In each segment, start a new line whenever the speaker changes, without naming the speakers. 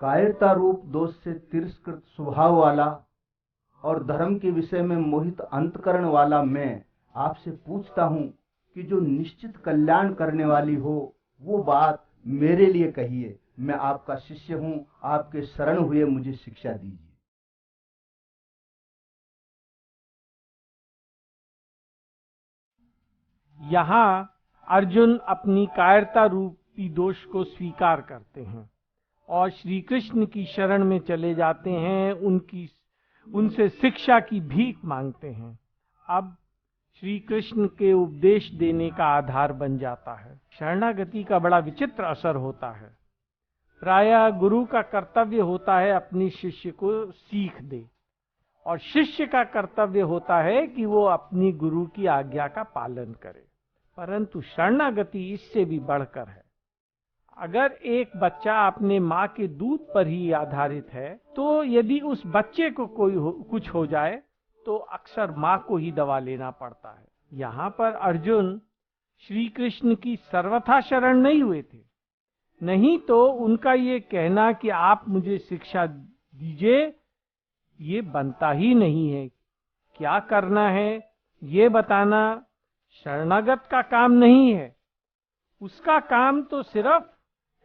कायरता रूप दोष से तिरस्कृत स्वभाव वाला और धर्म के विषय में मोहित अंतकरण वाला मैं आपसे पूछता हूं कि जो निश्चित कल्याण करने वाली हो वो बात मेरे लिए कहिए। मैं आपका शिष्य हूं, आपके शरण हुए मुझे शिक्षा दीजिए।
यहाँ अर्जुन अपनी कायरता रूपी दोष को स्वीकार करते हैं और श्री कृष्ण की शरण में चले जाते हैं, उनसे शिक्षा की भीख मांगते हैं। अब श्री कृष्ण के उपदेश देने का आधार बन जाता है। शरणागति का बड़ा विचित्र असर होता है। प्रायः गुरु का कर्तव्य होता है अपने शिष्य को सीख दे, और शिष्य का कर्तव्य होता है कि वो अपनी गुरु की आज्ञा का पालन करे। परंतु शरणागति इससे भी बढ़कर है। अगर एक बच्चा अपने माँ के दूध पर ही आधारित है, तो यदि उस बच्चे को कुछ हो जाए तो अक्सर माँ को ही दवा लेना पड़ता है। यहाँ पर अर्जुन श्री कृष्ण की सर्वथा शरण नहीं हुए थे, नहीं तो उनका ये कहना कि आप मुझे शिक्षा दीजिए ये बनता ही नहीं है। क्या करना है ये बताना शरणागत का काम नहीं है। उसका काम तो सिर्फ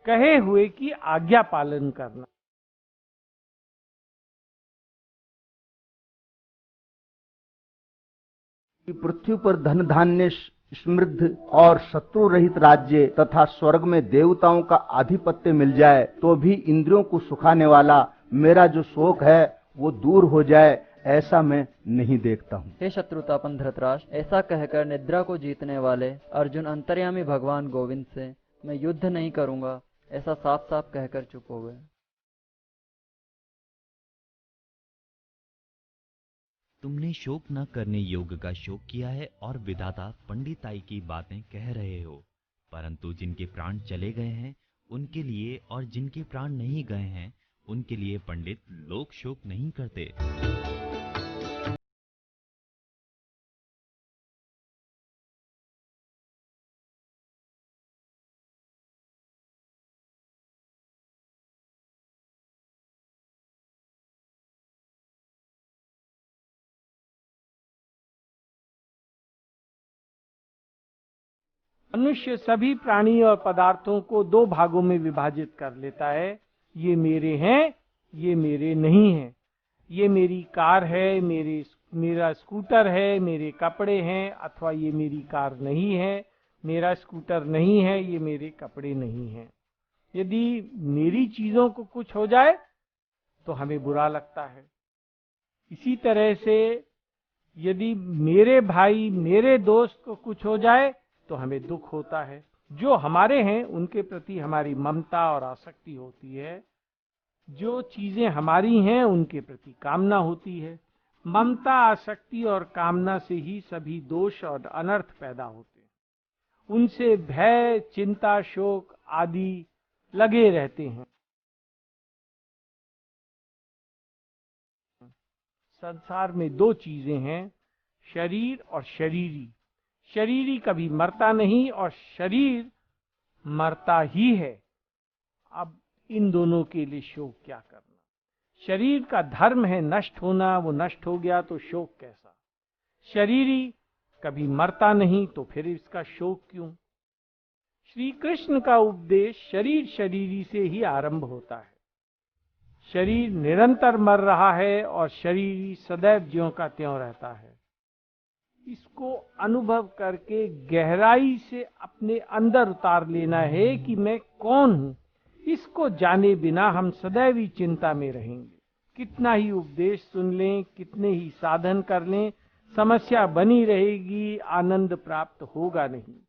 कहे हुए की आज्ञा पालन करना।
पृथ्वी पर धन धान्य समृद्ध और शत्रु रहित राज्य तथा स्वर्ग में देवताओं का आधिपत्य मिल जाए तो भी इंद्रियों को सुखाने वाला मेरा जो शोक है वो दूर हो जाए, ऐसा मैं नहीं देखता हूँ।
हे शत्रुतापन धृतराष्ट्र, ऐसा कहकर निद्रा को जीतने वाले अर्जुन अंतर्यामी भगवान गोविंद से मैं युद्ध नहीं करूंगा ऐसा साफ साफ कहकर चुप हो गए।
तुमने शोक न करने योग्य का शोक किया है और विधाता पंडिताई की बातें कह रहे हो, परंतु जिनके प्राण चले गए हैं उनके लिए और जिनके प्राण नहीं गए हैं उनके लिए पंडित लोग शोक नहीं करते।
मनुष्य सभी प्राणी और पदार्थों को दो भागों में विभाजित कर लेता है। ये मेरे हैं, ये मेरे नहीं हैं। ये मेरी कार है, मेरा स्कूटर है, मेरे कपड़े हैं, अथवा ये मेरी कार नहीं है, मेरा स्कूटर नहीं है, ये मेरे कपड़े नहीं हैं। यदि मेरी चीजों को कुछ हो जाए तो हमें बुरा लगता है। इसी तरह से यदि मेरे भाई, मेरे दोस्त को कुछ हो जाए तो हमें दुख होता है। जो हमारे हैं उनके प्रति हमारी ममता और आसक्ति होती है। जो चीजें हमारी हैं उनके प्रति कामना होती है। ममता, आसक्ति और कामना से ही सभी दोष और अनर्थ पैदा होते हैं। उनसे भय, चिंता, शोक आदि लगे रहते हैं। संसार में दो चीजें हैं, शरीर और शरीरी। शरीरी कभी मरता नहीं और शरीर मरता ही है। अब इन दोनों के लिए शोक क्या करना। शरीर का धर्म है नष्ट होना, वो नष्ट हो गया तो शोक कैसा। शरीरी कभी मरता नहीं तो फिर इसका शोक क्यों। श्री कृष्ण का उपदेश शरीर शरीरी से ही आरंभ होता है। शरीर निरंतर मर रहा है और शरीर सदैव ज्यों का त्यों रहता है। इसको अनुभव करके गहराई से अपने अंदर उतार लेना है कि मैं कौन हूं। इसको जाने बिना हम सदैव ही चिंता में रहेंगे। कितना ही उपदेश सुन लें, कितने ही साधन कर लें, समस्या बनी रहेगी, आनंद प्राप्त होगा नहीं।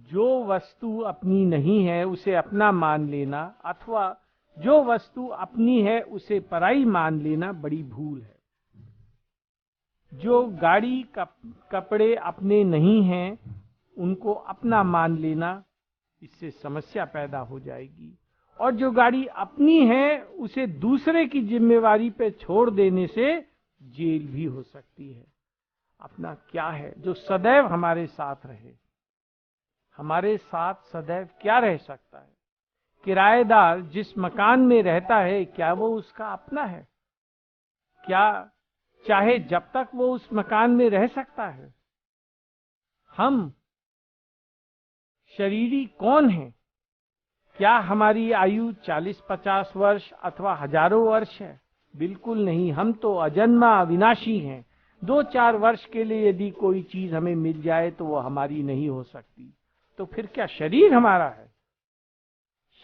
जो वस्तु अपनी नहीं है उसे अपना मान लेना, अथवा जो वस्तु अपनी है उसे पराई मान लेना बड़ी भूल है। जो गाड़ी कपड़े अपने नहीं हैं उनको अपना मान लेना, इससे समस्या पैदा हो जाएगी। और जो गाड़ी अपनी है उसे दूसरे की जिम्मेवारी पे छोड़ देने से जेल भी हो सकती है। अपना क्या है जो सदैव हमारे साथ रहे। हमारे साथ सदैव क्या रह सकता है। किराएदार जिस मकान में रहता है, क्या वो उसका अपना है? क्या चाहे जब तक वो उस मकान में रह सकता है? हम शरीरी कौन हैं? क्या हमारी आयु 40-50 वर्ष अथवा हजारों वर्ष है? बिल्कुल नहीं। हम तो अजन्मा अविनाशी हैं। 2-4 वर्ष के लिए यदि कोई चीज हमें मिल जाए तो वो हमारी नहीं हो सकती। तो फिर क्या शरीर हमारा है?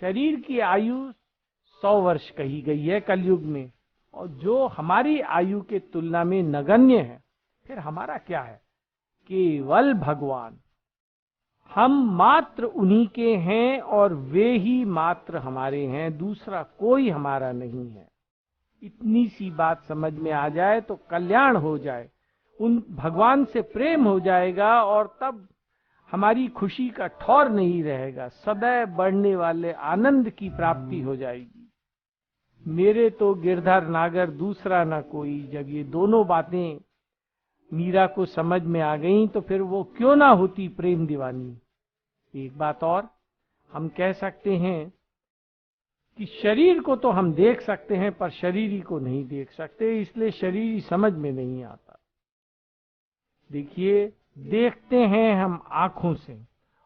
शरीर की आयु 100 वर्ष कही गई है कलयुग में, और जो हमारी आयु के तुलना में नगण्य है। फिर हमारा क्या है? केवल भगवान। हम मात्र उन्हीं के हैं और वे ही मात्र हमारे हैं, दूसरा कोई हमारा नहीं है। इतनी सी बात समझ में आ जाए तो कल्याण हो जाए, उन भगवान से प्रेम हो जाएगा, और तब हमारी खुशी का ठौर नहीं रहेगा। सदैव बढ़ने वाले आनंद की प्राप्ति हो जाएगी। मेरे तो गिरधर नागर दूसरा न कोई। जब ये दोनों बातें मीरा को समझ में आ गईं तो फिर वो क्यों ना होती प्रेम दीवानी। एक बात और हम कह सकते हैं कि शरीर को तो हम देख सकते हैं पर शरीरी को नहीं देख सकते, इसलिए शरीरी समझ में नहीं आता। देखिए, देखते हैं हम आंखों से,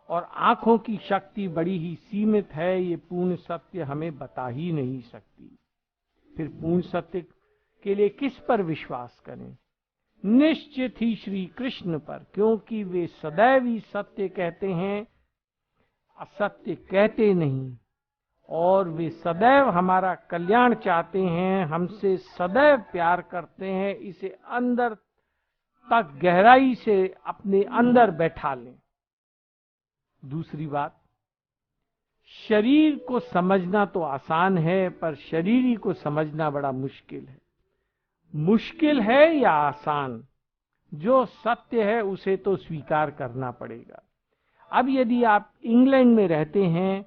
और आंखों की शक्ति बड़ी ही सीमित है। ये पूर्ण सत्य हमें बता ही नहीं सकती। फिर पूर्ण सत्य के लिए किस पर विश्वास करें? निश्चित ही श्री कृष्ण पर, क्योंकि वे सदैव ही सत्य कहते हैं, असत्य कहते नहीं, और वे सदैव हमारा कल्याण चाहते हैं, हमसे सदैव प्यार करते हैं। इसे अंदर तक गहराई से अपने अंदर बैठा लें। दूसरी बात, शरीर को समझना तो आसान है पर शरीरी को समझना बड़ा मुश्किल है। मुश्किल है या आसान? जो सत्य है उसे तो स्वीकार करना पड़ेगा। अब यदि आप इंग्लैंड में रहते हैं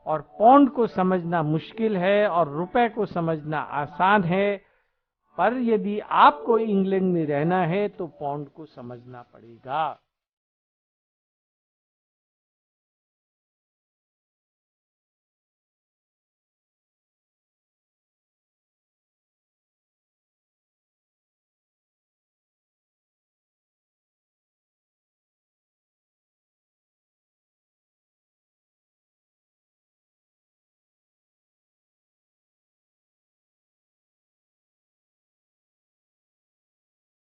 और पौंड को समझना मुश्किल है और रुपए को समझना आसान है, पर यदि आपको इंग्लैंड में रहना है तो पौंड को समझना पड़ेगा।